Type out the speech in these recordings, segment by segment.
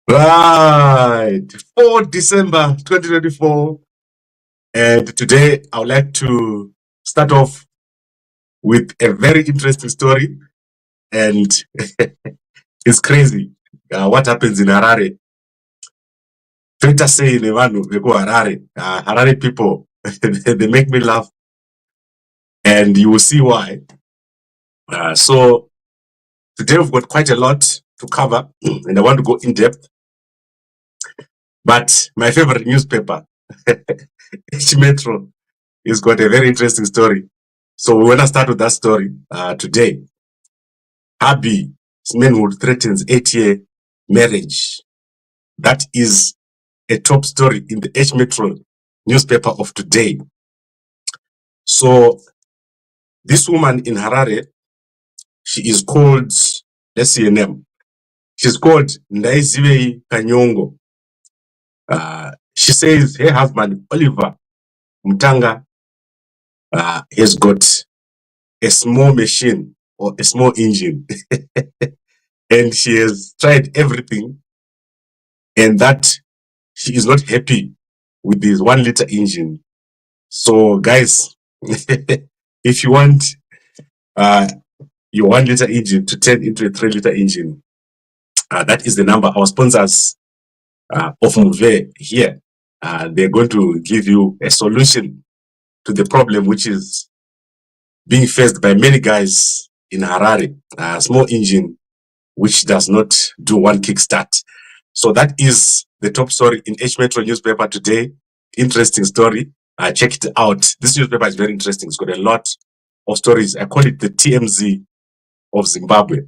Right, 4 December 2024. And today I would like to start off with a very interesting story. And it's crazy what happens in Harare. Twitter say Nevanu, they go Harare. Harare people, they make me laugh. And you will see why. So today we've got quite a lot to cover. And I want to go in depth. But my favorite newspaper, H Metro, has got a very interesting story. So we want to start with that story today. Hubby's manhood threatens 8-year marriage. That is a top story in the H Metro newspaper of today. So this woman in Harare, she is called, let's see her name. She's called Ndaizivei Kanyongo. She says her husband, Oliver Mutanga, has got a small machine or a small engine. And she has tried everything, and that she is not happy with this 1-liter engine. So guys, if you want your 1-liter engine to turn into a 3-liter engine, that is the number. Our sponsors of Move here, they're going to give you a solution to the problem which is being faced by many guys in Harare. A small engine which does not do one kickstart. So that is the top story in H Metro newspaper today. Interesting story. Check it out. This newspaper is very interesting. It's got a lot of stories. I call it the TMZ of Zimbabwe.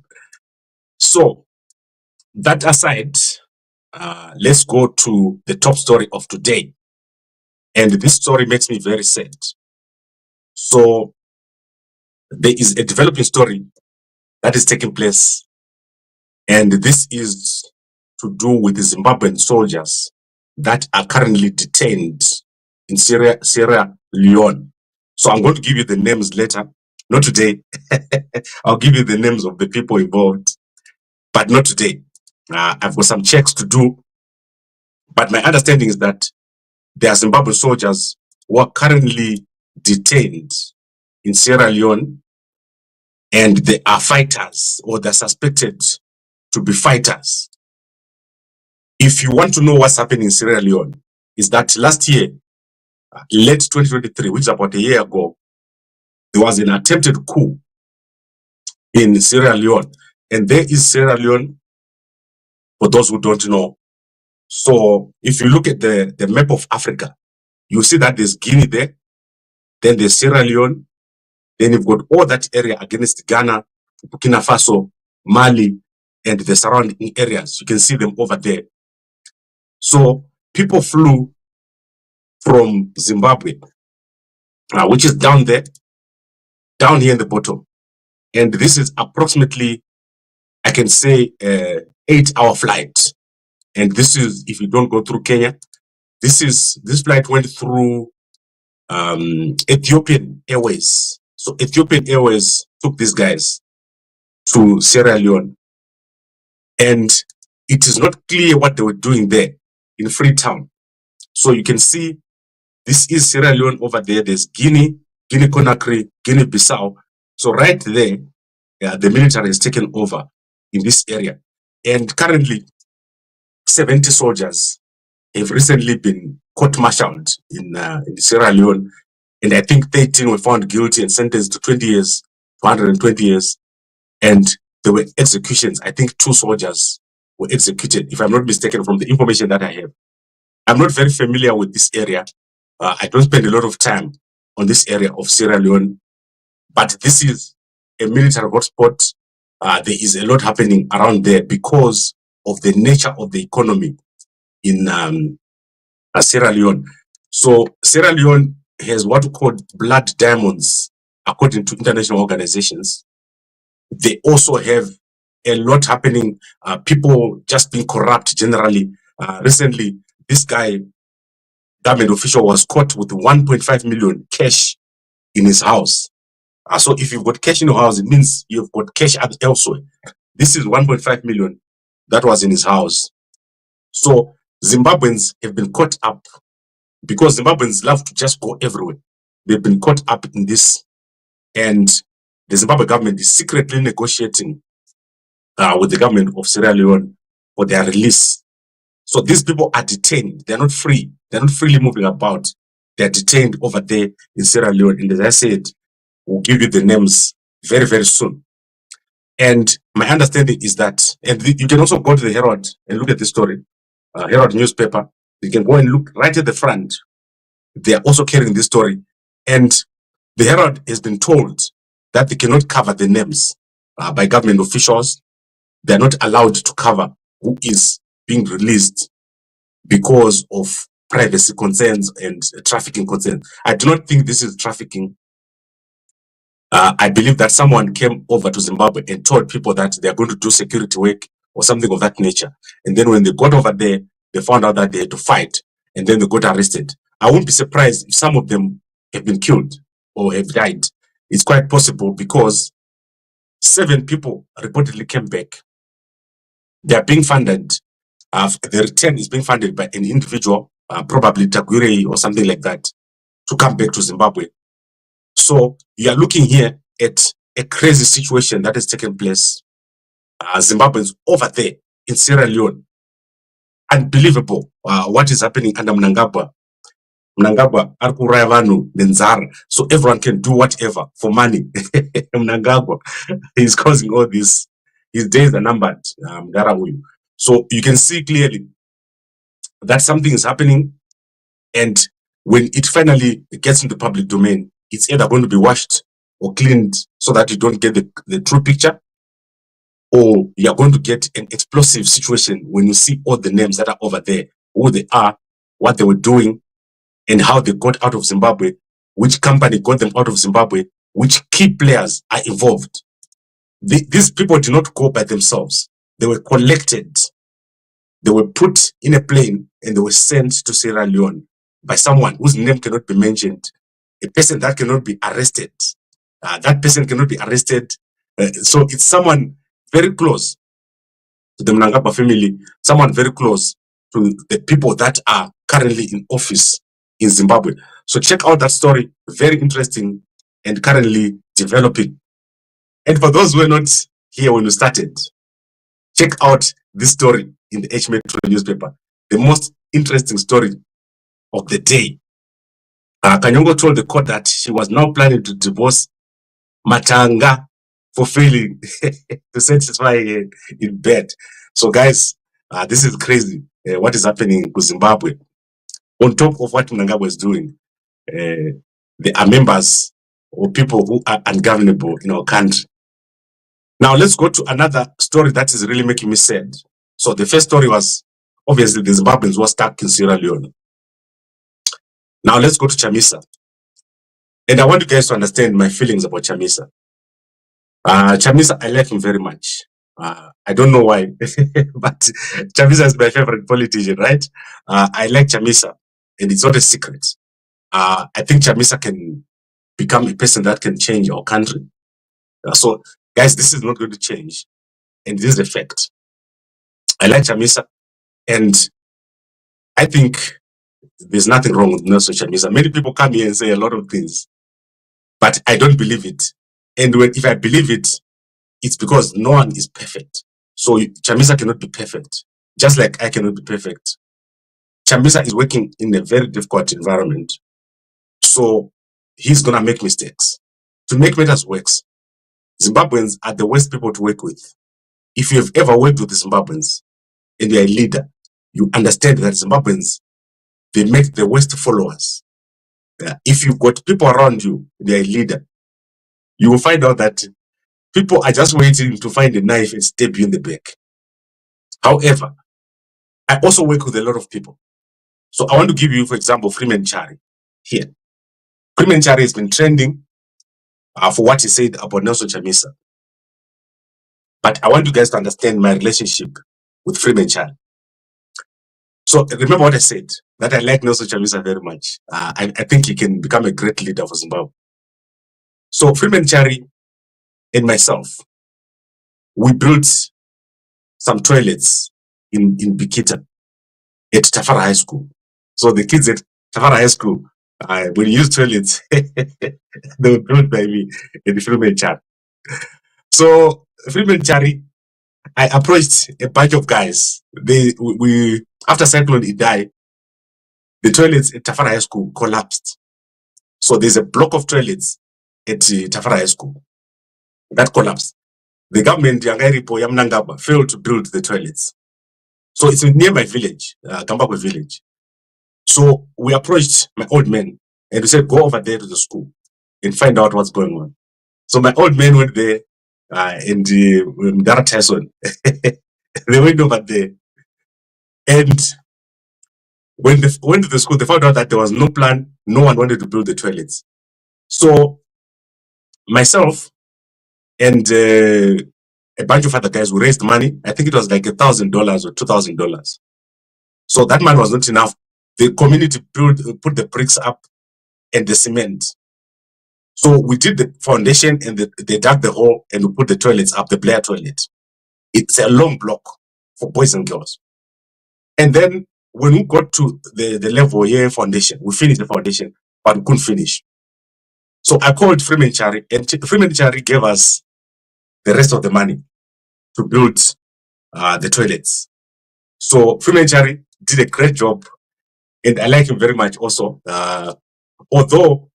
So that aside, let's go to the top story of today. And this story makes me very sad. So there is a developing story that is taking place. And this is to do with the Zimbabwean soldiers that are currently detained in Sierra Leone. So I'm going to give you the names later, not today. I'll give you the names of the people involved, but not today. I've got some checks to do, but my understanding is that there are Zimbabwean soldiers who are currently detained in Sierra Leone, and they are fighters, or they're suspected to be fighters. If you want to know what's happening in Sierra Leone, is that last year, late 2023, which is about a year ago, there was an attempted coup in Sierra Leone. And there is Sierra Leone, for those who don't know. So if you look at the map of Africa, you see that there's Guinea there, then there's Sierra Leone, then you've got all that area against Ghana, Burkina Faso, Mali, and the surrounding areas. You can see them over there. So people flew from Zimbabwe, which is down there, down here in the bottom. And this is approximately, I can say, 8-hour flight. And this is, if you don't go through Kenya, this flight went through Ethiopian Airways. So Ethiopian Airways took these guys to Sierra Leone. And it is not clear what they were doing there in Freetown. So you can see this is Sierra Leone over there. There's Guinea, Guinea-Conakry, Guinea-Bissau. So right there, the military has taken over in this area. And currently, 70 soldiers have recently been court-martialed in Sierra Leone. And I think 13 were found guilty and sentenced to 20 years, 120 years. And there were executions. I think 2 soldiers were executed, if I'm not mistaken, from the information that I have. I'm not very familiar with this area. I don't spend a lot of time on this area of Sierra Leone, but this is a military hotspot. There is a lot happening around there because of the nature of the economy in Sierra Leone. So Sierra Leone has what we call blood diamonds, according to international organizations. They also have a lot happening, people just being corrupt generally. Recently, this guy, government official, was caught with 1.5 million cash in his house. So if you've got cash in your house, it means you've got cash elsewhere. This is 1.5 million that was in his house. So Zimbabweans have been caught up because Zimbabweans love to just go everywhere. They've been caught up in this, and the Zimbabwe government is secretly negotiating with the government of Sierra Leone for their release. So these people are detained. They're not free. They're not freely moving about. They're detained over there in Sierra Leone. And as I said, we'll give you the names very, very soon. And my understanding is that, and you can also go to the Herald and look at the story, Herald newspaper. You can go and look right at the front. They are also carrying this story. And the Herald has been told that they cannot cover the names by government officials. They're not allowed to cover who is being released because of privacy concerns and trafficking concerns. I do not think this is trafficking. I believe that someone came over to Zimbabwe and told people that they're going to do security work or something of that nature. And then when they got over there, they found out that they had to fight, and then they got arrested. I won't be surprised if some of them have been killed or have died. It's quite possible because 7 people reportedly came back. They are being funded. The return is being funded by an individual, probably Tagwirei or something like that, to come back to Zimbabwe. So you are looking here at a crazy situation that has taken place. Zimbabweans over there in Sierra Leone. Unbelievable what is happening under Mnangagwa. Mnangagwa arikuraya vanhu nenzara, so everyone can do whatever for money. Mnangagwa is causing all this. His days are numbered. So you can see clearly that something is happening, and when it finally gets in the public domain, it's either going to be washed or cleaned so that you don't get the true picture, or you're going to get an explosive situation when you see all the names that are over there, who they are, what they were doing, and how they got out of Zimbabwe, which company got them out of Zimbabwe, which key players are involved. These people did not go by themselves. They were collected. They were put in a plane and they were sent to Sierra Leone by someone whose name cannot be mentioned, a person that cannot be arrested. That person cannot be arrested. So it's someone very close to the Mnangagwa family, someone very close to the people that are currently in office in Zimbabwe. So check out that story, very interesting and currently developing. And for those who were not here when we started, check out this story in the H Metro newspaper, the most interesting story of the day. Kanyongo told the court that she was now planning to divorce Matanga for failing to satisfy her in bed. So guys, this is crazy what is happening in Zimbabwe. On top of what Mnangagwa is doing, there are members or people who are ungovernable in our country. Now let's go to another story that is really making me sad. So the first story was obviously the Zimbabweans were stuck in Sierra Leone. Now let's go to Chamisa. And I want you guys to understand my feelings about Chamisa. Chamisa, I like him very much. I don't know why, but Chamisa is my favorite politician, right? I like Chamisa, and it's not a secret. I think Chamisa can become a person that can change our country. So, guys, this is not going to change, and this is a fact. I like Chamisa, and I think there's nothing wrong with Nelson Chamisa. Many people come here and say a lot of things, but I don't believe it. And if I believe it, it's because no one is perfect. So Chamisa cannot be perfect, just like I cannot be perfect. Chamisa is working in a very difficult environment. So he's going to make mistakes. To make matters worse, Zimbabweans are the worst people to work with. If you have ever worked with the Zimbabweans and you're a leader, you understand that Zimbabweans, they make the worst followers. If you've got people around you, they're a leader, you will find out that people are just waiting to find a knife and stab you in the back. However, I also work with a lot of people. So I want to give you, for example, Freeman Chari here. Freeman Chari has been trending for what he said about Nelson Chamisa. But I want you guys to understand my relationship with Freeman Chari. So remember what I said, that I like Nelson Chamisa very much. I think he can become a great leader for Zimbabwe. So Freeman Chari and myself, we built some toilets in Bikita. at Tafara High School. So the kids at Tafara High School, when you use toilets, they were built by me in Freeman Chari. So Freeman Chari, I approached a bunch of guys. We after Cyclone Idai, the toilets at Tafara High School collapsed. So there's a block of toilets at Tafara High School that collapsed. The government, Yangairipo, Yamnangaba, failed to build the toilets. So it's near my village, Gambakwe village. So we approached my old man and we said, go over there to the school and find out what's going on. So my old man went there and Dara Tyson. They went over there. And when they went to the school, they found out that there was no plan. No one wanted to build the toilets. So myself and a bunch of other guys, we raised money. I think it was like $1,000 or $2,000. So that money was not enough. The community put the bricks up and the cement. So we did the foundation and they dug the hole and we put the toilets up, the Blair toilet. It's a long block for boys and girls. And then when we got to the level year foundation, we finished the foundation, but we couldn't finish. So I called Freeman Chari, and Freeman Chari gave us the rest of the money to build the toilets. So Freeman Chari did a great job, and I like him very much also. Although,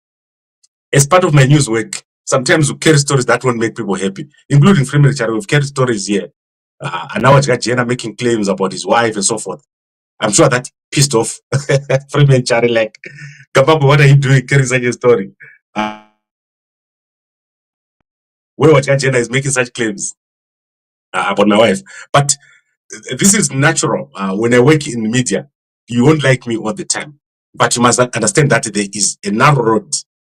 as part of my news work, sometimes we carry stories that won't make people happy, including Freeman Chari. We've carried stories here. And now I got Jenna making claims about his wife and so forth. I'm sure that pissed off Freeman Chari, like, Kapapo, what are you doing carrying such a story? Where Jenna is making such claims about my wife. But this is natural. When I work in media, you won't like me all the time. But you must understand that there is a narrow road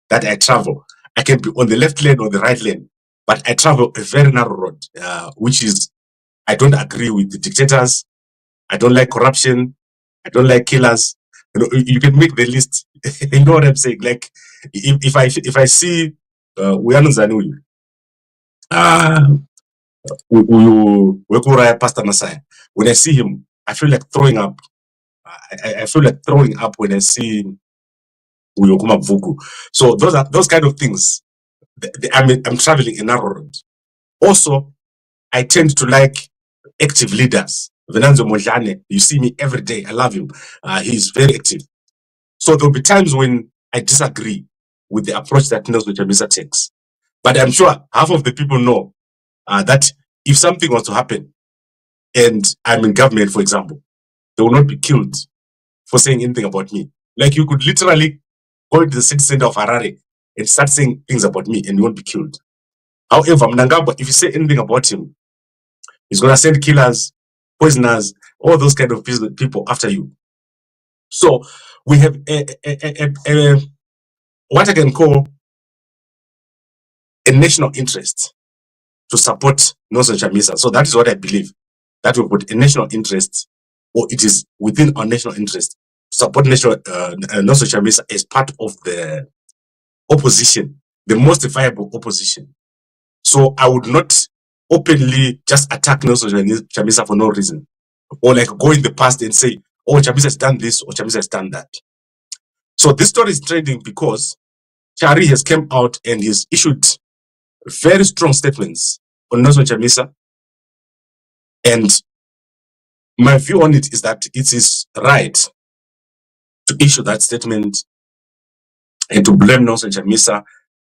that I travel. I can be on the left lane or the right lane, but I travel a very narrow road, which is, I don't agree with the dictators. I don't like corruption. I don't like killers. You know, you can make the list. You know what I'm saying? Like, if I see Uyanu Zanuyu, Pastor Nasai, when I see him, I feel like throwing up. I feel like throwing up when I see Uyokuma Vuku. So those kind of things. I'm traveling in narrow road. Also, I tend to like active leaders. Venanzo Mojane, you see me every day. I love him. He's very active. So there'll be times when I disagree with the approach that Nelson Chamisa takes. But I'm sure half of the people know that if something was to happen and I'm in government, for example, they will not be killed for saying anything about me. Like, you could literally go to the city center of Harare and start saying things about me and you won't be killed. However, Mnangagwa, if you say anything about him, he's going to send killers, poisoners, all those kind of people after you. So we have what I can call a national interest to support Nelson Chamisa. So that is what I believe, that we put a national interest, or it is within our national interest to support Nelson Chamisa as part of the opposition, the most viable opposition. So I would not openly just attack Nelson Chamisa for no reason, or like go in the past and say, oh, Chamisa has done this or Chamisa has done that. So this story is trending because Chari has come out and he's issued very strong statements on Nelson Chamisa. And my view on it is that it is right to issue that statement and to blame Nelson Chamisa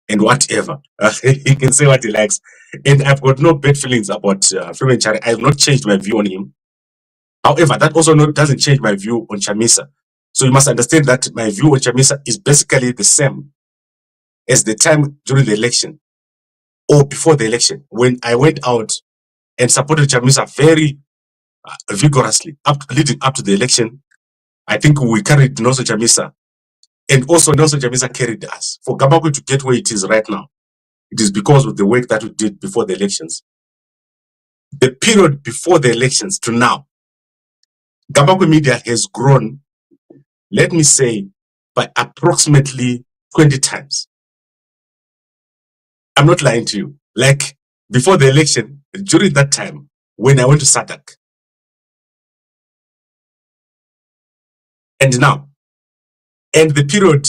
and whatever. He can say what he likes. And I've got no bad feelings about Freeman Chari. I have not changed my view on him. However, that also doesn't change my view on Chamisa. So you must understand that my view on Chamisa is basically the same as the time during the election or before the election, when I went out and supported Chamisa very vigorously leading up to the election. I think we carried Nelson Chamisa, and also Nelson Chamisa carried us. For Gabagwe to get where it is right now, it is because of the work that we did before the elections. The period before the elections to now, Gabagwe media has grown, let me say, by approximately 20 times. I'm not lying to you. Like, before the election, during that time, when I went to SADC, And now, and the period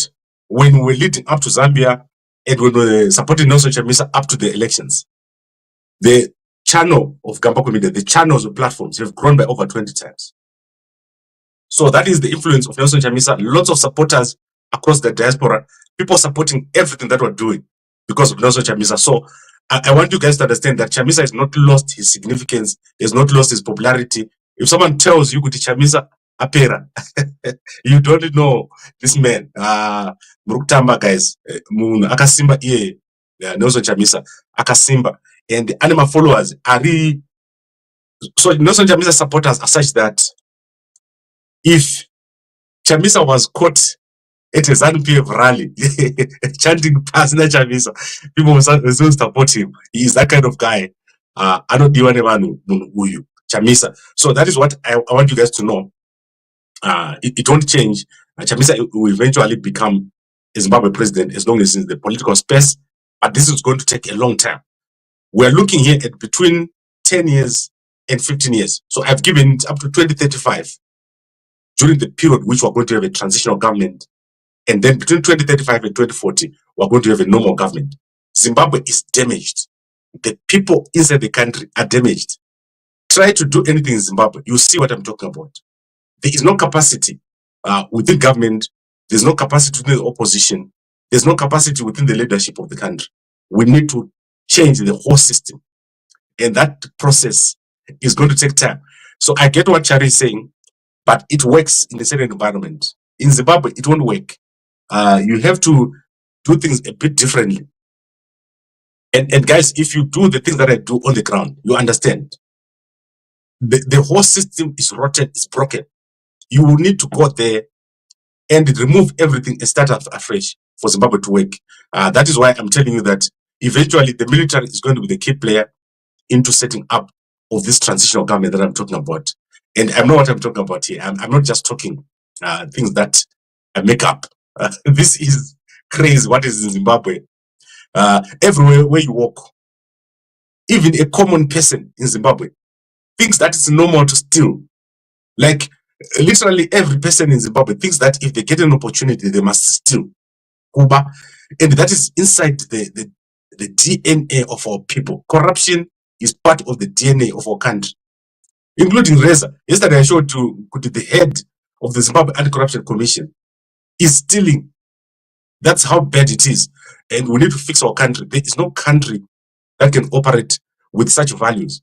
when we were leading up to Zambia and when we were supporting Nelson Chamisa up to the elections, the channel of Gambako Media, the channels of platforms have grown by over 20 times. So that is the influence of Nelson Chamisa. Lots of supporters across the diaspora, people supporting everything that we're doing because of Nelson Chamisa. So I want you guys to understand that Chamisa has not lost his significance, has not lost his popularity. If someone tells you Kuti Chamisa apera, you don't know this man. Murukutamba guys, akasimba iye Nelson Chamisa, akasimba, and the animal followers are really, so Nelson Chamisa supporters are such that if Chamisa was caught at a ZANU-PF rally chanting Pasina Chamisa, people will still support him. He is that kind of guy. I don't do anyone who Chamisa. So that is what I want you guys to know. It won't change. Chamisa will eventually become a Zimbabwe president as long as it's in the political space. But this is going to take a long time. We're looking here at between 10 years and 15 years. So I've given it up to 2035 during the period which we're going to have a transitional government. And then between 2035 and 2040, we're going to have a normal government. Zimbabwe is damaged. The people inside the country are damaged. Try to do anything in Zimbabwe, you see what I'm talking about. There is no capacity within government. There's no capacity within the opposition. There's no capacity within the leadership of the country. We need to change the whole system. And that process is going to take time. So I get what Chari is saying, but it works in a certain environment. In Zimbabwe, it won't work. You have to do things a bit differently. And guys, if you do the things that I do on the ground, you understand. The whole system is rotten, it's broken. You will need to go there and remove everything and start afresh for Zimbabwe to work. That is why I'm telling you that eventually the military is going to be the key player into setting up of this transitional government that I'm talking about. And I know what I'm talking about here. I'm not just talking things that I make up. This is crazy what is in Zimbabwe. Everywhere where you walk, even a common person in Zimbabwe thinks that it's normal to steal. Like literally every person in Zimbabwe thinks that if they get an opportunity, they must steal. Kuba. And that is inside the DNA of our people. Corruption is part of the DNA of our country, including Reza. Yesterday I showed to the head of the Zimbabwe Anti-Corruption Commission is stealing. That's how bad it is. And we need to fix our country. There is no country that can operate with such values.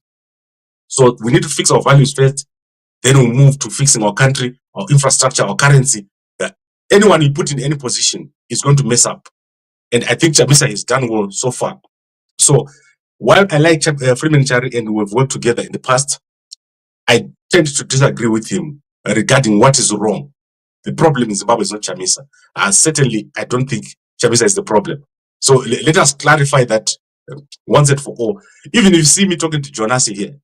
So we need to fix our values first, then we'll move to fixing our country, our infrastructure, our currency. Anyone you put in any position is going to mess up. And I think Chamisa has done well so far. So while I like Freeman Chari and we've worked together in the past, I tend to disagree with him regarding what is wrong. The problem in Zimbabwe is not Chamisa. Certainly, I don't think Chamisa is the problem. So let us clarify that once and for all. Even if you see me talking to Jonasi here,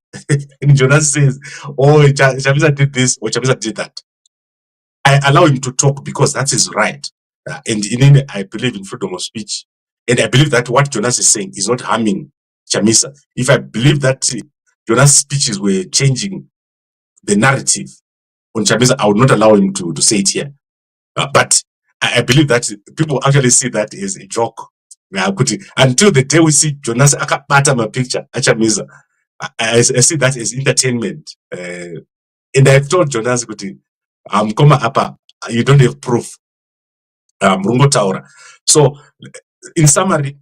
and Jonasi says, oh, Chamisa did this or Chamisa did that, I allow him to talk because that is right. And in I believe in freedom of speech. And I believe that what Jonas is saying is not harming Chamisa. If I believe that Jonas' speeches were changing the narrative on Chamisa, I would not allow him to say it here. But I believe that people actually see that as a joke. Until the day we see Jonas akapata my picture, Chamisa, I see that as entertainment. And I've told Jonas, Koma apa, you don't have proof. Mrungo Taura. So, in summary,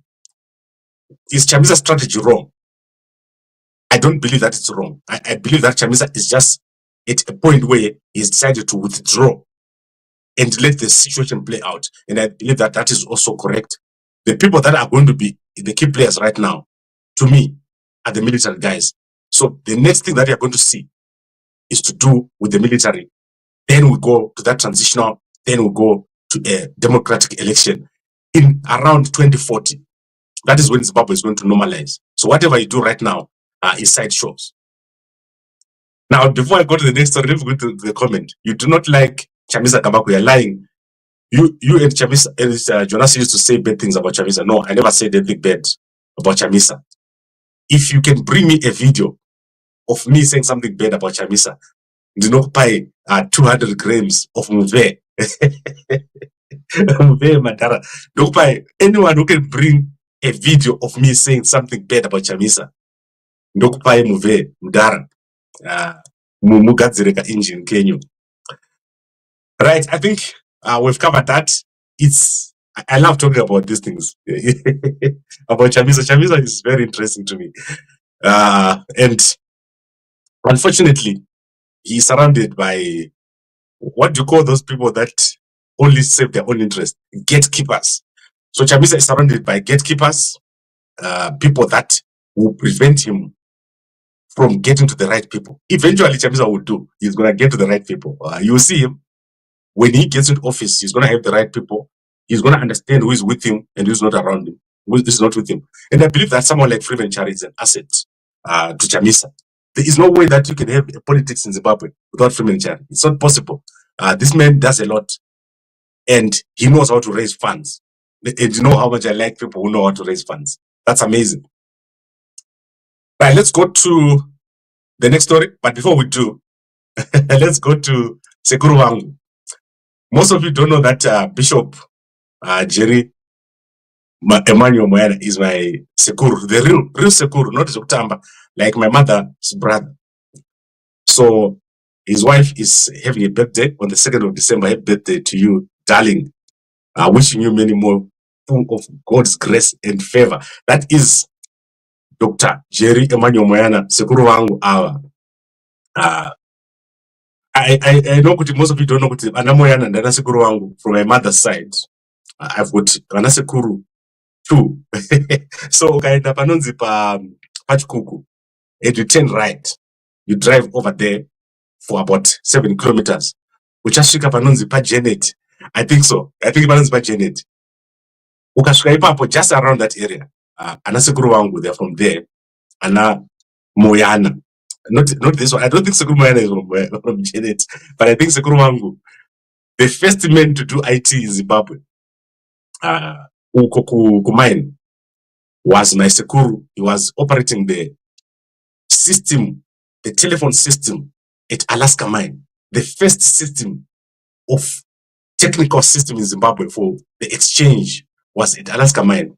is Chamisa's strategy wrong? I don't believe that it's wrong. I believe that Chamisa is just at a point where he's decided to withdraw and let the situation play out. And I believe that that is also correct. The people that are going to be the key players right now, to me, are the military guys. So the next thing that you're going to see is to do with the military. Then we go to that transitional, then we go to a democratic election in around 2040. That is when Zimbabwe is going to normalize. So whatever you do right now is side shows. Now, before I go to the next story, let's go to the comment. You do not like Chamisa Kabako, you're lying. You and Chamisa, and Jonas used to say bad things about Chamisa. No, I never said anything bad about Chamisa. If you can bring me a video of me saying something bad about Chamisa, Ndinokupai 200 grams of muve. Muve Madara. Ndokupai anyone who can bring a video of me saying something bad about Chamisa. Ndokupai muve Mudara. Mugadzireka engine Kenyu. Right, I think we've covered that. I love talking about these things. About Chamisa. Chamisa is very interesting to me. And unfortunately, he's surrounded by, what do you call those people that only serve their own interest? Gatekeepers. So Chamisa is surrounded by gatekeepers, people that will prevent him from getting to the right people. Eventually, Chamisa will do. He's going to get to the right people. You will see him. When he gets into office, he's going to have the right people. He's going to understand who is with him and who's not around him, who is not with him. And I believe that someone like Freeman Chari is an asset to Chamisa. There is no way that you can have politics in Zimbabwe without Freeman Chari. It's not possible. This man does a lot, and he knows how to raise funds. And you know how much I like people who know how to raise funds. That's amazing. Right, let's go to the next story. But before we do, let's go to Sekuru Wangu. Most of you don't know that Bishop Jerry Emmanuel Moyana is my Sekuru, the real Sekuru, not Zoktamba, like my mother's brother. So his wife is having a birthday on the 2nd of December. Happy birthday to you, darling. Wishing you many more, full of God's grace and favor. That is Dr. Jerry Emmanuel Moyana, Sekuru Wangu Awa. I know most of you don't know Ana Moyana and Ana Sekuru Wangu from my mother's side. I've got Ana Sekuru too. So ukaenda panonzi pachikuku, and you turn right, you drive over there for about 7 kilometers. Uchasvika panonzi pa Janet. I think so. I think panonzi pa Janet. Ukasvika ipapo, just around that area. Ana Sekuru Wangu, they're from there. Ana Moyana. Not this one. I don't think Sekuru Moyana is from Janet, but I think Sekuru Wangu, the first man to do IT in Zimbabwe, Kumain, was my Sekuru. He was operating the system, the telephone system at Alaska Mine, the first system of technical system in Zimbabwe for the exchange was at Alaska Mine.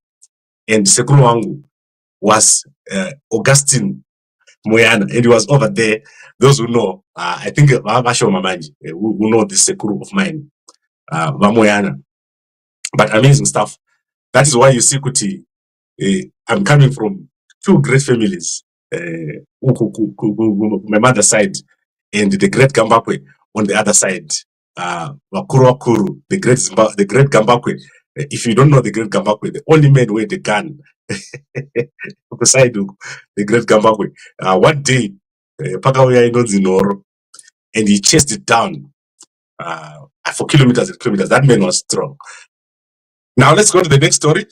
And Sekuru Wangu was Augustine Moyana, and he was over there. Those who know, I think Basho Mamaji, who know this Sekuru of mine, Moyana. But amazing stuff. That is why you see Kuti. I'm coming from 2 great families, my mother's side, and the great Gambakwe on the other side. Wakuru, the great Gambakwe. If you don't know the great Gambakwe, the only man with the gun, the great Gambakwe. One day, Pakawaya Inonzinoro, and he chased it down for kilometers and kilometers. That man was strong. Now let's go to the next story.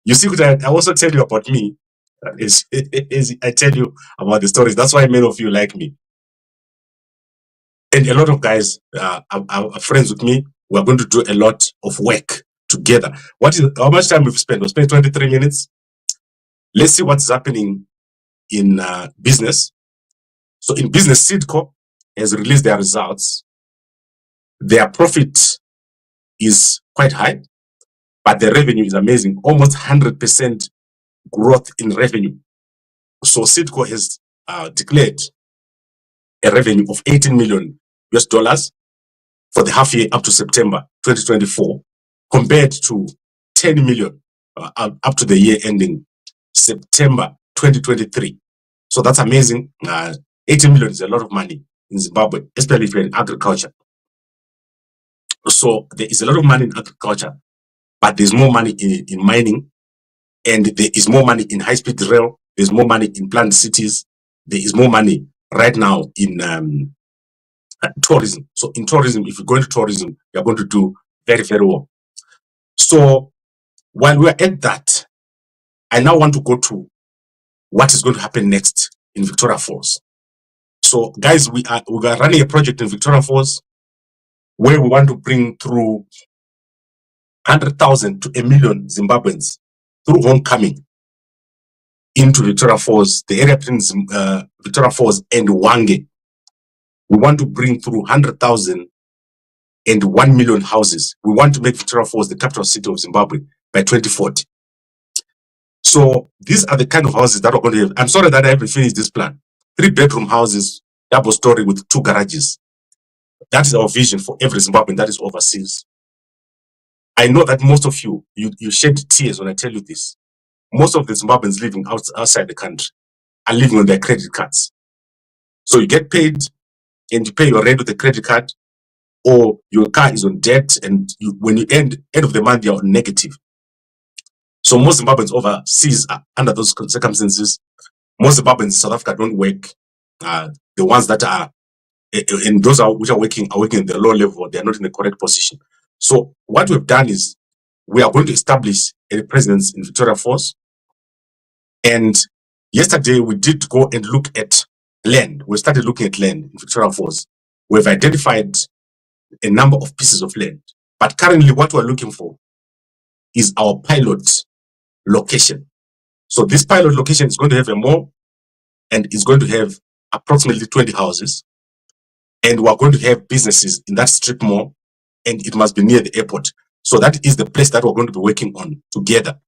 You see, I also tell you about me. I tell you about the stories. That's why many of you like me. And a lot of guys are friends with me. We're going to do a lot of work together. How much time we've spent? We've spent 23 minutes. Let's see what's happening in business. So in business, Seedco has released their results. Their profit is quite high, but the revenue is amazing, almost 100% growth in revenue. So Seedco has declared a revenue of $18 million for the half year up to September 2024, compared to 10 million up to the year ending September 2023. So that's amazing. 18 million is a lot of money in Zimbabwe, especially if you're in agriculture. So there is a lot of money in agriculture, but there's more money in mining, and there is more money in high-speed rail. There's more money in planned cities. There is more money right now in tourism. So in tourism, if you go into tourism, you're going to do very, very well. So while we're at that, I now want to go to what is going to happen next in Victoria Falls. So guys, we are running a project in Victoria Falls where we want to bring through 100,000 to 1 million Zimbabweans through homecoming into Victoria Falls, the area between Victoria Falls and Wange. We want to bring through 100,000 and 1 million houses. We want to make Victoria Falls the capital city of Zimbabwe by 2040. So these are the kind of houses that we're going to have. I'm sorry that I haven't finished this plan. 3-bedroom houses, double story with 2 garages. That is our vision for every Zimbabwean that is overseas. I know that most of you shed tears when I tell you this. Most of the Zimbabweans living outside the country are living on their credit cards. So you get paid and you pay your rent with a credit card, or your car is on debt, and when you end of the month, you're on negative. So most Zimbabweans overseas are under those circumstances. Most Zimbabweans in South Africa don't work. The ones that are, and those which are working in the low level, they are not in the correct position. So what we've done is we are going to establish a presence in Victoria Falls. And yesterday we did go and look at land. We started looking at land in Victoria Falls. We've identified a number of pieces of land. But currently what we're looking for is our pilot location. So this pilot location is going to have a mall, and it's going to have approximately 20 houses. And we're going to have businesses in that strip mall, and it must be near the airport. So that is the place that we're going to be working on together.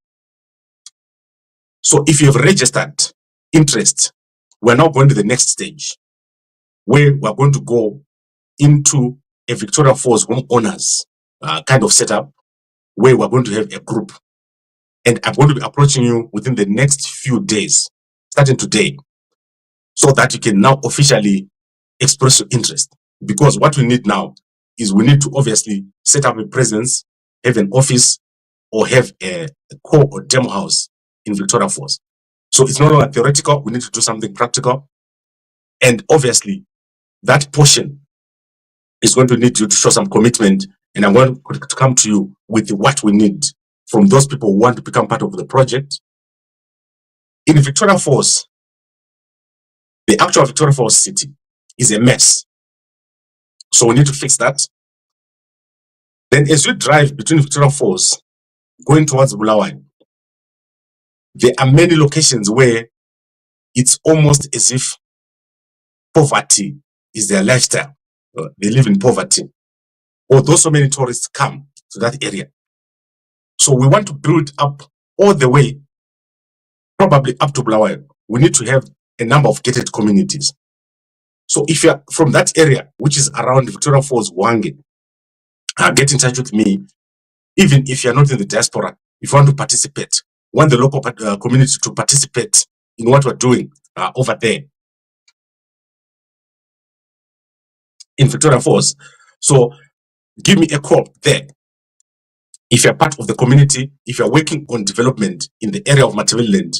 So if you have registered interest, we're now going to the next stage, where we're going to go into a Victoria Falls homeowners kind of setup, where we're going to have a group. And I'm going to be approaching you within the next few days, starting today, so that you can now officially express your interest. Because what we need now is we need to obviously set up a presence, have an office, or have a core or demo house in Victoria Falls. So it's no longer theoretical, we need to do something practical. And obviously, that portion is going to need you to show some commitment, and I'm going to come to you with what we need from those people who want to become part of the project. In Victoria Falls, the actual Victoria Falls city is a mess. So we need to fix that. Then as you drive between Victoria Falls, going towards Bulawayo, there are many locations where it's almost as if poverty is their lifestyle. They live in poverty. Although so many tourists come to that area. So we want to build up all the way, probably up to Bulawayo. We need to have a number of gated communities. So if you're from that area, which is around Victoria Falls, Wange, get in touch with me. Even if you're not in the diaspora, if you want to participate, want the local community to participate in what we're doing over there in Victoria Falls. So give me a call there. If you're part of the community, if you're working on development in the area of Matabeleland,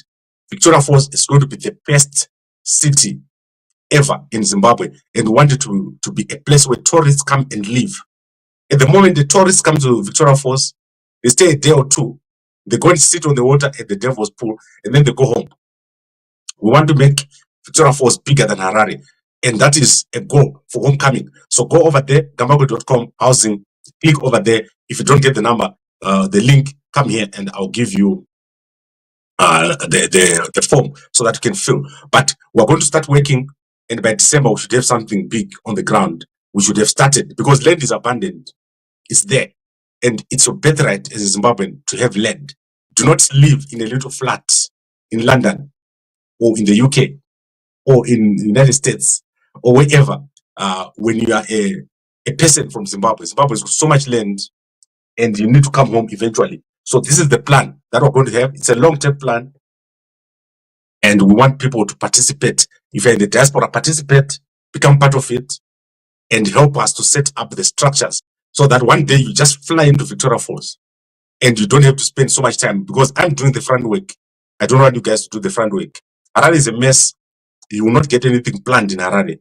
Victoria Falls is going to be the best city ever in Zimbabwe, and we want it to be a place where tourists come and live. At the moment, the tourists come to Victoria Falls, they stay a day or two, they go and sit on the water at the Devil's Pool, and then they go home. We want to make Victoria Falls bigger than Harare, and that is a goal for homecoming. So go over there, gambago.com housing, click over there. If you don't get the number, the link, come here and I'll give you the form so that you can fill. But we're going to start working, and by December we should have something big on the ground. We should have started, because land is abundant. It's there, and it's your birthright as a Zimbabwean to have land. Do not live in a little flat in London or in the UK or in the United States or wherever when you are a person from Zimbabwe. Zimbabwe has got so much land, and you need to come home eventually. So this is the plan that we're going to have. It's a long-term plan, and we want people to participate. If you're in the diaspora, participate, become part of it, and help us to set up the structures so that one day you just fly into Victoria Falls and you don't have to spend so much time, because I'm doing the front work. I don't want you guys to do the front work. Harare is a mess. You will not get anything planned in Harare.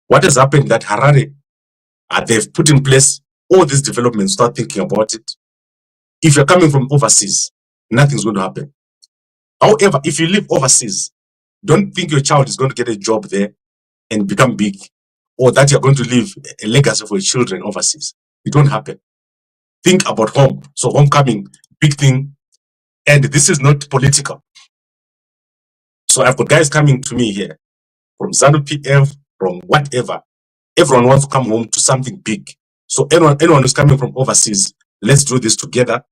What has happened that Harare, they've put in place all these developments, start thinking about it. If you're coming from overseas, nothing's going to happen. However, if you live overseas, don't think your child is going to get a job there and become big, or that you're going to leave a legacy for your children overseas. It won't happen. Think about home. So homecoming, big thing. And this is not political. So I've got guys coming to me here from ZANU-PF, from whatever. Everyone wants to come home to something big. So anyone who's coming from overseas, let's do this together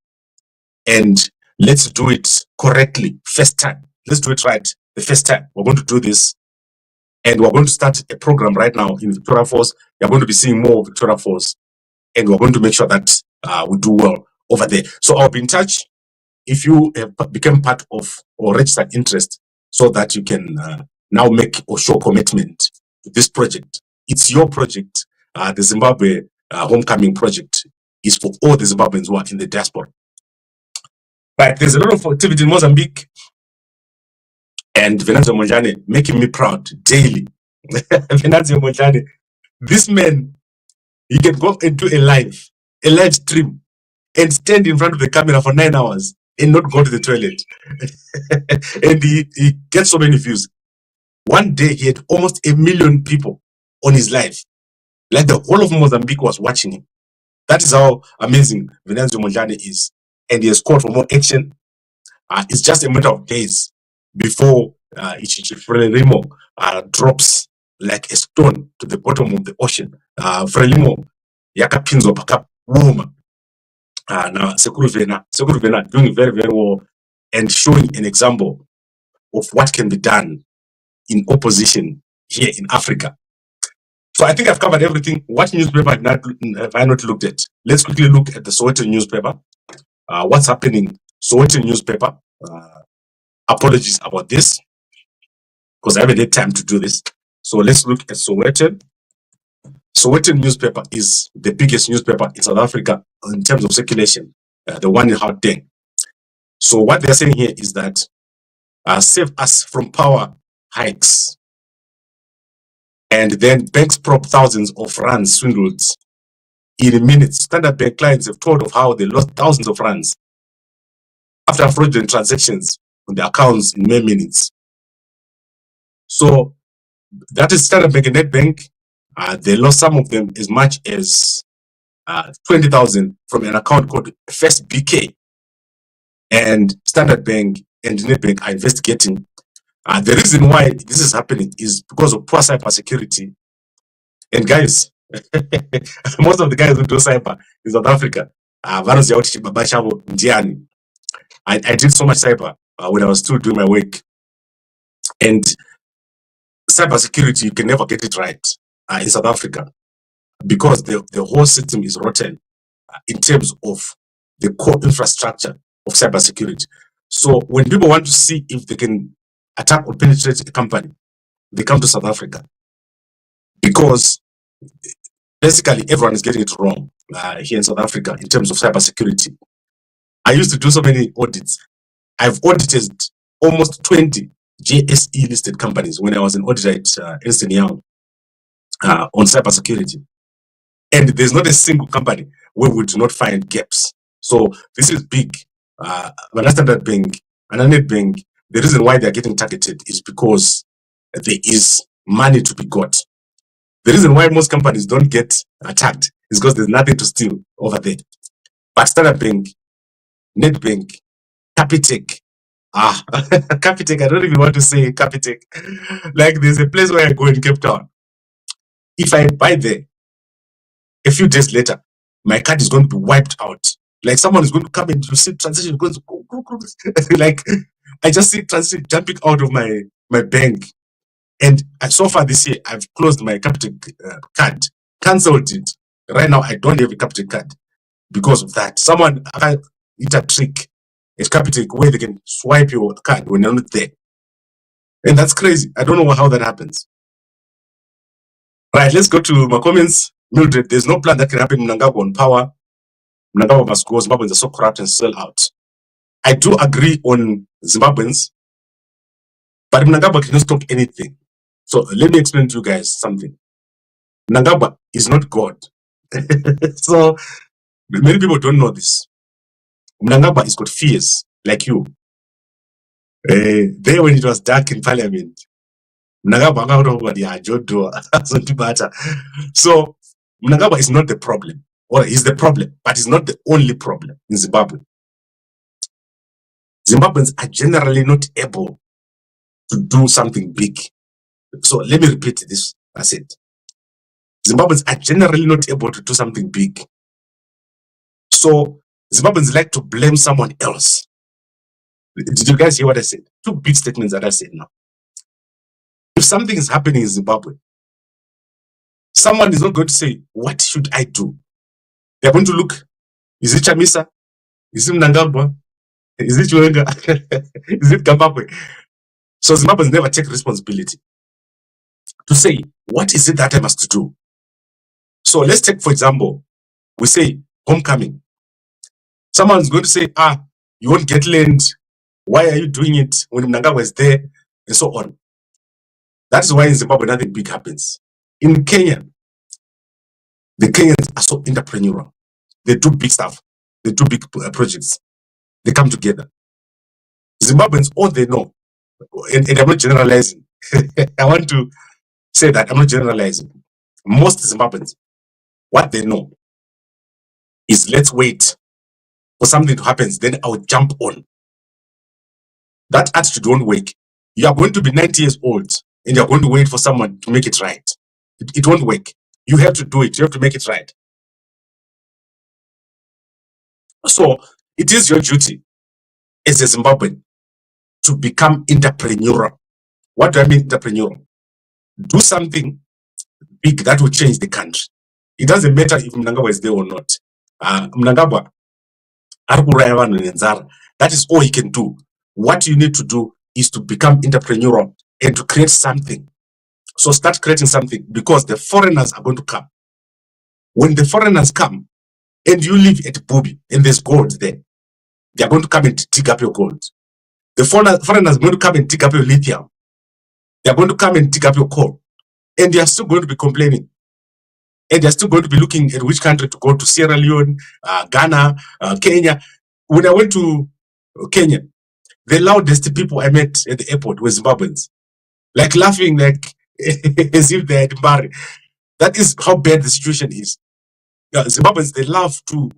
and let's do it correctly. First time. Let's do it right the first time. We're going to do this. And we're going to start a program right now in Victoria Falls. You're going to be seeing more of Victoria Falls. And we're going to make sure that we do well over there. So I'll be in touch if you have become part of or registered interest so that you can now make or show commitment to this project. It's your project. The Zimbabwe Homecoming Project is for all the Zimbabweans who are in the diaspora. Right, there's a lot of activity in Mozambique. And Venancio Mondlane making me proud daily. Venancio Mondlane, this man, he can go into a live stream, and stand in front of the camera for 9 hours and not go to the toilet. And he gets so many views. One day he had almost 1 million people on his live. Like the whole of Mozambique was watching him. That is how amazing Venancio Mondlane is. And he has called for more action. It's just a matter of days before Frelimo drops like a stone to the bottom of the ocean. Frelimo yakapinzwa pakaboma. Now Sekuru Vena doing very, very well and showing an example of what can be done in opposition here in Africa. So I think I've covered everything. What newspaper have I not looked at? Let's quickly look at the Sowetan newspaper. What's happening? Sowetan newspaper. Apologies about this because I haven't had time to do this. So let's look at Sowetan. Sowetan newspaper is the biggest newspaper in South Africa in terms of circulation, the one in Gauteng. So what they're saying here is that save us from power hikes. And then banks prop thousands of rands swindled in minutes. Standard Bank clients have told of how they lost thousands of rands after fraudulent transactions on their accounts in mere minutes. So that is Standard Bank and Nedbank. They lost some of them as much as 20,000 from an account called First BK. And Standard Bank and Nedbank are investigating. The reason why this is happening is because of poor cyber security. And guys, most of the guys who do cyber in South Africa, I did so much cyber when I was still doing my work. And cyber security, you can never get it right in South Africa because the whole system is rotten in terms of the core infrastructure of cyber security. So when people want to see if they can attack or penetrate a company, they come to South Africa because basically everyone is getting it wrong here in South Africa in terms of cyber security. I used to do so many audits. I've audited almost 20 JSE listed companies when I was an auditor at Ernst & Young on cyber security. And there's not a single company where we do not find gaps. So this is big. Standard Bank and Nedbank, the reason why they're getting targeted is because there is money to be got. The reason why most companies don't get attacked is because there's nothing to steal over there. But Standard Bank, Nedbank, Capitec, Capitec, I don't even want to say Capitec. Like there's a place where I go in Cape Town. If I buy there, a few days later, my card is going to be wiped out. Like someone is going to come and you see transaction going to go. Like I just see transaction jumping out of my bank. And so far this year, I've closed my Capitec card, cancelled it. Right now, I don't have a Capitec card because of that. Someone did a trick at Capitec where they can swipe your card when you're not there. And that's crazy. I don't know how that happens. Right, let's go to my comments. Mildred, there's no plan that can happen in Mnangagwa on power. Mnangagwa must go. Zimbabweans are so corrupt and sell out. I do agree on Zimbabweans, but Mnangagwa cannot stop anything. So let me explain to you guys something. Mnangagwa is not God. So many people don't know this. Mnangagwa has got fears like you. There when it was dark in parliament, Mnangagwa so Mnangagwa is not the problem, or he's the problem, but he's not the only problem in Zimbabwe. Zimbabweans are generally not able to do something big. So let me repeat this. That's it. Zimbabweans are generally not able to do something big. So Zimbabweans like to blame someone else. Did you guys hear what I said? Two big statements that I said now. If something is happening in Zimbabwe, someone is not going to say, what should I do? They're going to look, is it Chamisa? Is it Mnangagwa? Is it Chiwenga? Is it Zimbabwe? So Zimbabweans never take responsibility to say, what is it that I must do? So let's take, for example, we say homecoming. Someone's going to say, you won't get land. Why are you doing it when Mnangagwa is there? And so on. That is why in Zimbabwe nothing big happens. In Kenya, the Kenyans are so entrepreneurial. They do big stuff. They do big projects. They come together. Zimbabweans, all they know, and I'm not generalizing. I want to say that I'm not generalizing. Most Zimbabweans, what they know is let's wait for something to happen, then I'll jump on. That attitude won't work. You are going to be 90 years old and you're going to wait for someone to make it right. It won't work. You have to do it. You have to make it right. So it is your duty as a Zimbabwean to become entrepreneurial. What do I mean entrepreneurial? Do something big that will change the country. It doesn't matter if Mnangagwa is there or not. Mnangagwa, that is all he can do. What you need to do is to become entrepreneurial and to create something. So start creating something because the foreigners are going to come. When the foreigners come and you live at Bubi and there's gold there, they are going to come and dig up your gold. The foreigners are going to come and dig up your lithium. They are going to come and dig up your coal. And they are still going to be complaining. And they are still going to be looking at which country to go to, Sierra Leone, Ghana, Kenya. When I went to Kenya, the loudest people I met at the airport were Zimbabweans. Like laughing like as if they had married. That is how bad the situation is. Zimbabweans, they love to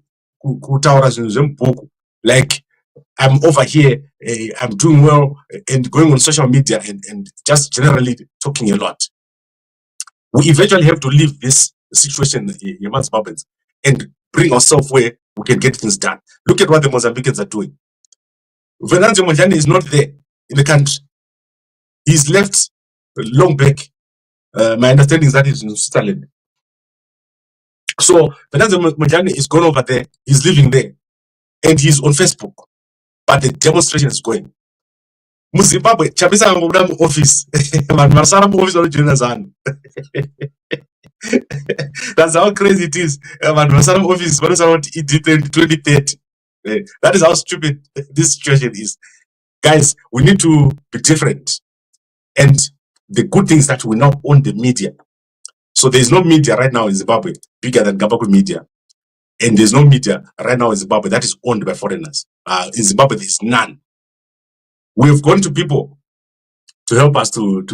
like I'm over here, I'm doing well, and going on social media and just generally talking a lot. We eventually have to leave this situation, Zimbabweans, and bring ourselves where we can get things done. Look at what the Mozambicans are doing. Venancio Mondlane is not there in the country. He's left long back. My understanding is that he's in Switzerland. So Venancio Mondlane is gone over there. He's living there. And he's on Facebook. But the demonstration is going. Zimbabwe, Chamisa office. That's how crazy it is. Office 2030. That is how stupid this situation is. Guys, we need to be different. And the good thing is that we now own the media. So there's no media right now in Zimbabwe bigger than Gabaku Media. And there's no media right now in Zimbabwe that is owned by foreigners. In Zimbabwe, there's none. We've gone to people to help us to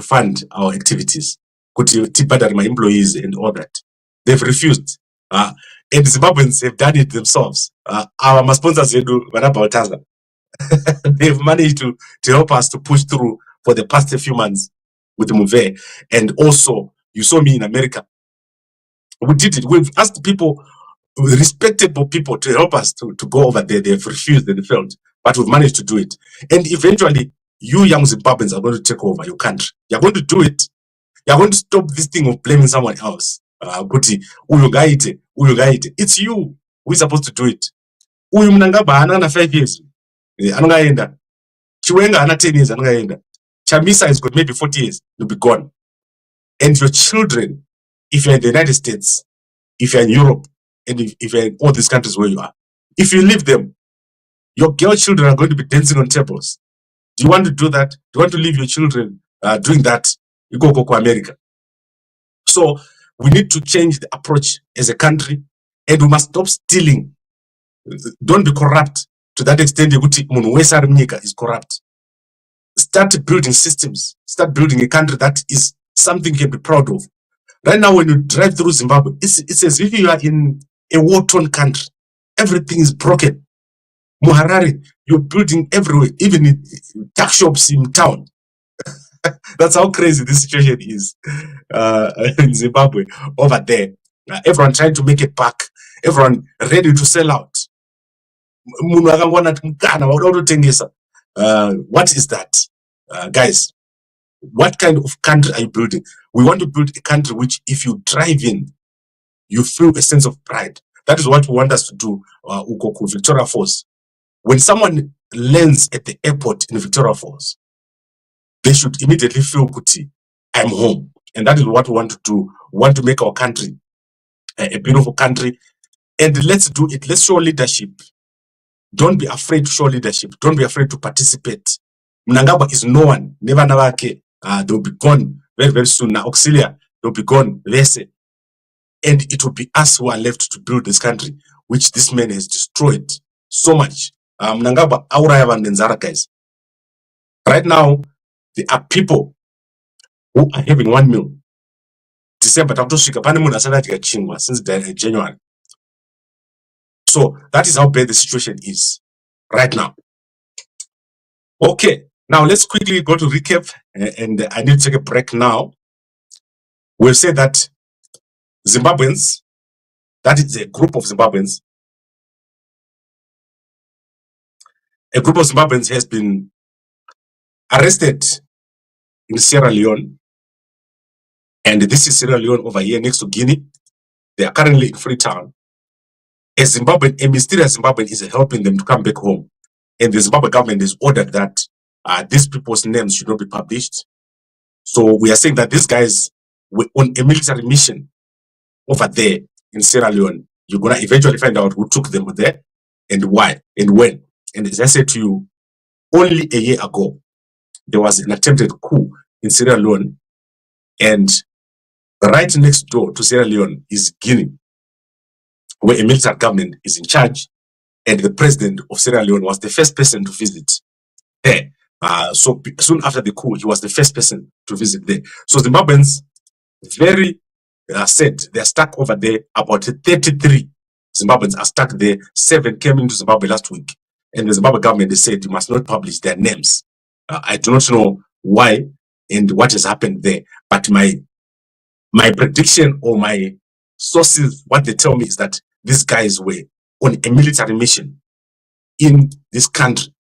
fund our activities. My employees and all that. They've refused. And Zimbabweans have done it themselves. Our sponsors, they've managed to help us to push through for the past few months with Muve. And also, you saw me in America. We did it. We've asked people, respectable people, to help us to go over there. They've refused and failed, but we've managed to do it. And eventually, you young Zimbabweans are going to take over your country. You're going to do it. You're going to stop this thing of blaming someone else. It's you who is supposed to do it. Uyu Mnangagwa ana 5 years. Anongaenda. Chiwenga ana 10 years. Anongaenda. Chamisa has got maybe 40 years. You'll be gone. And your children, if you're in the United States, if you're in Europe, and if you're in all these countries where you are, if you leave them, your girl children are going to be dancing on tables. Do you want to do that? Do you want to leave your children doing that? You go to America. So we need to change the approach as a country, and we must stop stealing. Don't be corrupt to that extent. Is corrupt. Start building systems. Start building a country that is something you can be proud of. Right now, when you drive through Zimbabwe, it's as if you are in a war-torn country. Everything is broken. Harare, you're building everywhere, even in tuck shops in town. That's how crazy this situation is in Zimbabwe over there. Everyone trying to make it back. Everyone ready to sell out. What is that? Guys, what kind of country are you building? We want to build a country which, if you drive in, you feel a sense of pride. That is what we want us to do, Ukoku, Victoria Falls. When someone lands at the airport in Victoria Falls, they should immediately feel, Kuti, I'm home. And that is what we want to do. We want to make our country a beautiful country. And let's do it. Let's show leadership. Don't be afraid to show leadership. Don't be afraid to participate. Mnangagwa is no one. Never Navake. They'll be gone very, very soon. Now, Auxilia, they'll be gone. And it will be us who are left to build this country, which this man has destroyed so much. Mnangagwa, Auraya and Nzara, guys. Right now, there are people who are having 1 meal. December, since January. So that is how bad the situation is right now. Okay, now let's quickly go to recap, and I need to take a break now. We'll say that Zimbabweans, that is a group of Zimbabweans, has been arrested in Sierra Leone, and this is Sierra Leone over here next to Guinea. They are currently in Freetown. A mysterious Zimbabwean is helping them to come back home, and the Zimbabwe government has ordered that these people's names should not be published. So we are saying that these guys were on a military mission over there in Sierra Leone. You're gonna eventually find out who took them there and why and when. And as I said to you, only a year ago, there was an attempted coup in Sierra Leone, and right next door to Sierra Leone is Guinea, where a military government is in charge, and the president of Sierra Leone was the first person to visit there. So soon after the coup, he was the first person to visit there. So Zimbabweans, very said they are stuck over there. About 33 Zimbabweans are stuck there. 7 came into Zimbabwe last week, and the Zimbabwe government, they said you must not publish their names. I do not know why and what has happened there, but my prediction or my sources, what they tell me is that these guys were on a military mission in this country.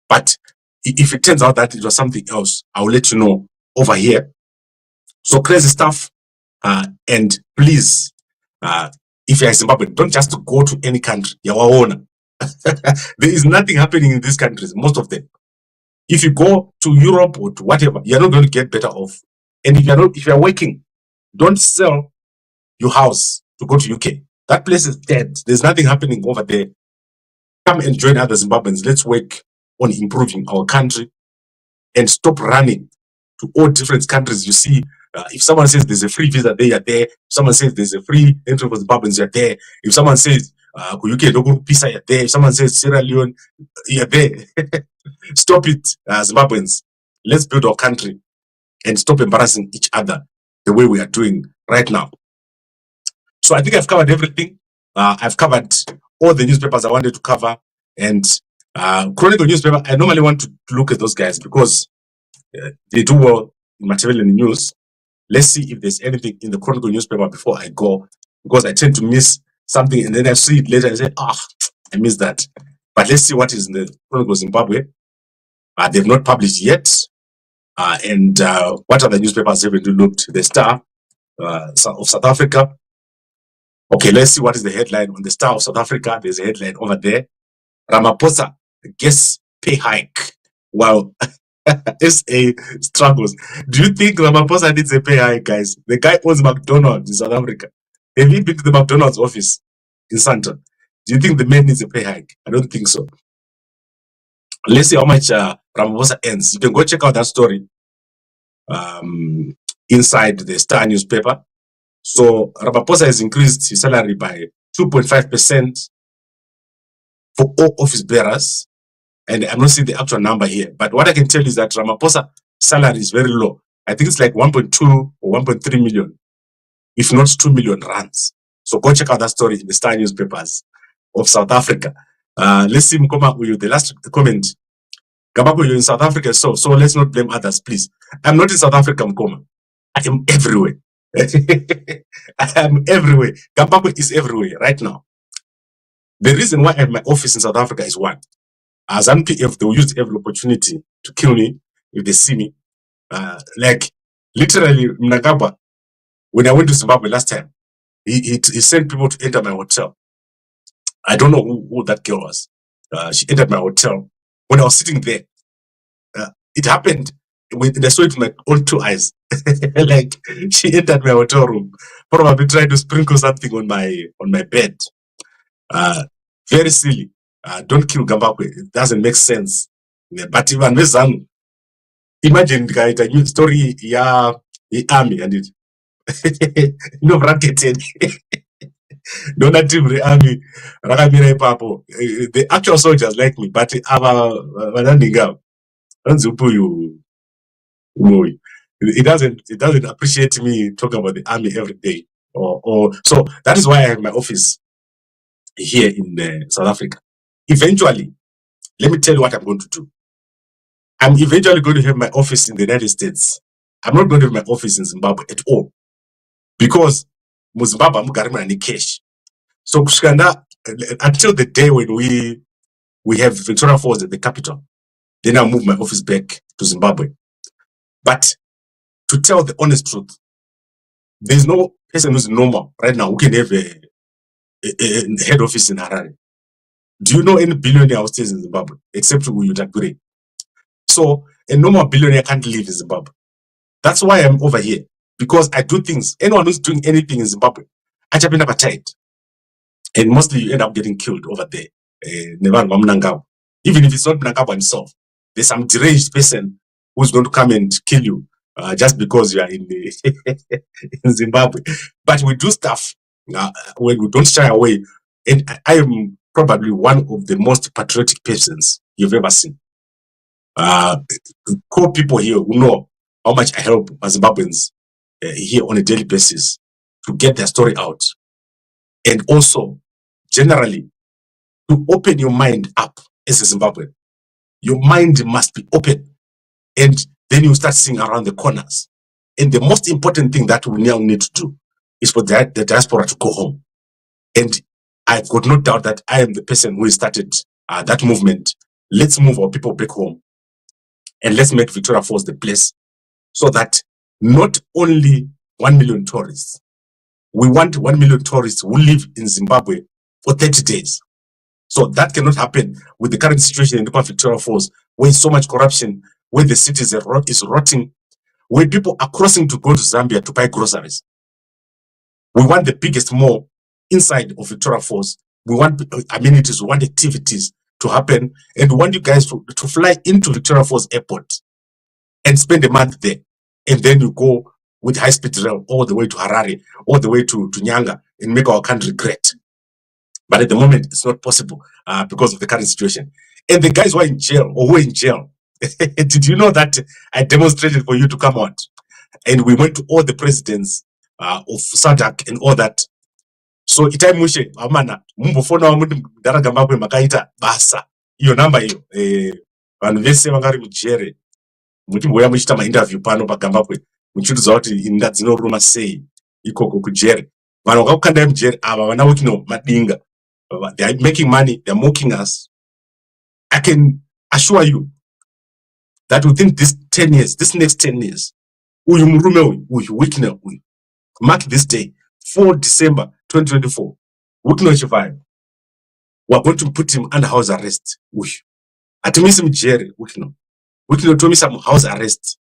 But if it turns out that it was something else, I will let you know over here. So crazy stuff. And please, if you're in Zimbabwe, don't just go to any country. There is nothing happening in these countries, most of them. If you go to Europe or to whatever, you're not going to get better off. And if you're working, don't sell your house to go to UK. That place is dead. There's nothing happening over there. Come and join other Zimbabweans. Let's work on improving our country and stop running to all different countries. You see, if someone says there's a free visa there, you're there. If someone says there's a free entry for Zimbabweans, you're there. If someone says UK local visa, you're there. If someone says Sierra Leone, you're there. Stop it, Zimbabweans. Let's build our country and stop embarrassing each other the way we are doing right now. So I think I've covered everything. I've covered all the newspapers I wanted to cover, and Chronicle newspaper, I normally want to look at those guys because they do well in Machiavellian news. Let's see if there's anything in the Chronicle newspaper before I go, because I tend to miss something and then I see it later and say, I missed that. But let's see what is in the Chronicle Zimbabwe. They've not published yet. And what other newspapers haven't looked? The Star of South Africa. Okay, let's see what is the headline on the Star of South Africa. There's a headline over there. Ramaphosa guess pay hike. Wow. SA struggles. Do you think Ramaphosa needs a pay hike, guys? The guy owns McDonald's in South Africa. Have you been to the McDonald's office in Sandton? Do you think the man needs a pay hike? I don't think so. Let's see how much Ramaphosa earns. You can go check out that story inside the Star newspaper. So Ramaphosa has increased his salary by 2.5% for all office bearers. And I'm not seeing the actual number here. But what I can tell you is that Ramaphosa salary is very low. I think it's like 1.2 or 1.3 million, if not 2 million rands. So go check out that story in the Star newspapers of South Africa. Let's see Mkoma Uyu, the last comment. Gambakwe, you're in South Africa, so let's not blame others, please. I'm not in South Africa, Mkoma. I am everywhere. I am everywhere. Gambakwe is everywhere right now. The reason why I have my office in South Africa is one. As MPF, they will use every opportunity to kill me if they see me. Like literally, Mnangagwa, when I went to Zimbabwe last time, he sent people to enter my hotel. I don't know who that girl was. She entered my hotel. When I was sitting there, it happened. I saw it with my own two eyes. Like she entered my hotel room, probably trying to sprinkle something on my bed. Very silly. Don't kill Gambakwe. It doesn't make sense. Yeah, but even Mezangu, imagine the new story, yeah, the army and it. No bracketed. No native army. The actual soldiers like me, but our it doesn't appreciate me talking about the army every day. Or so that is why I have my office here in South Africa. Eventually, let me tell you what I'm going to do. I'm eventually going to have my office in the United States. I'm not going to have my office in Zimbabwe at all. Because Zimbabwe, I'm getting cash. So until the day when we have Victoria Falls at the capital, then I'll move my office back to Zimbabwe. But to tell the honest truth, there's no person who's normal right now who can have a head office in Harare. Do you know any billionaire who stays in Zimbabwe except Uyutakure? So a normal billionaire can't live in Zimbabwe. That's why I'm over here, because I do things. Anyone who's doing anything in Zimbabwe, I just been tight. And mostly you end up getting killed over there. Even if it's not Mnangagwa himself, there's some deranged person who's going to come and kill you just because you are in Zimbabwe. But we do stuff when we don't shy away. And I am probably one of the most patriotic persons you've ever seen. Core people here who know how much I help Zimbabweans here on a daily basis to get their story out. And also, generally, to open your mind up as a Zimbabwean. Your mind must be open. And then you start seeing around the corners. And the most important thing that we now need to do is for the diaspora to go home. And I've got no doubt that I am the person who started that movement. Let's move our people back home. And let's make Victoria Falls the place so that not only 1 million tourists, we want 1 million tourists who live in Zimbabwe for 30 days. So that cannot happen with the current situation in the Victoria Falls, where so much corruption, where the city is rotting, where people are crossing to go to Zambia to buy groceries. We want the biggest mall inside of Victoria Falls. We want amenities, we want activities to happen, and we want you guys to fly into Victoria Falls Airport and spend a month there. And then you go with high-speed rail all the way to Harare, all the way to Nyanga, and make our country great. But at the moment, it's not possible because of the current situation. And the guys who are in jail, or who are in jail, did you know that I demonstrated for you to come out? And we went to all the presidents of SADC and all that. So itai mushe amana mumbofona wamuti daragambakwe makaita basa iyo namba iyo vanhu vese vangari mujere muchimboya muchita mainterview pano pagambakwe muchiudza kuti inda dzinoruma sei ikoko kujere vanhu vakakukandai mujere ava vana wekino madinga. They are making money, they're mocking us. I can assure you that within this 10 years, this next 10 years, mark this day, 4 December 2024, we're going to put him under house arrest. Atimisi mjere, Wikino told me some house arrest.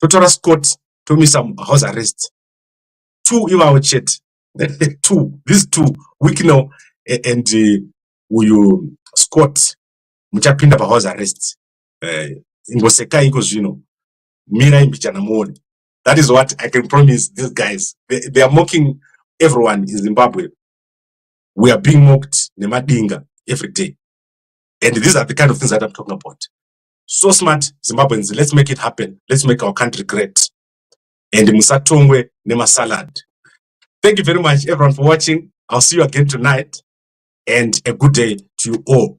Totora Scott told me some house arrest. 2 in our chat. 2, these 2, Wikino and uyu Scott muchapinda pa house arrest ingoseka iko zvino mira imbichana muone. That is what I can promise these guys. They are mocking everyone in Zimbabwe. We are being mocked nemadinga every day, and these are the kind of things that I'm talking about. So smart Zimbabweans, let's make it happen. Let's make our country great. And musatongwe nema salad. Thank you very much everyone for watching. I'll see you again tonight. And a good day to you all.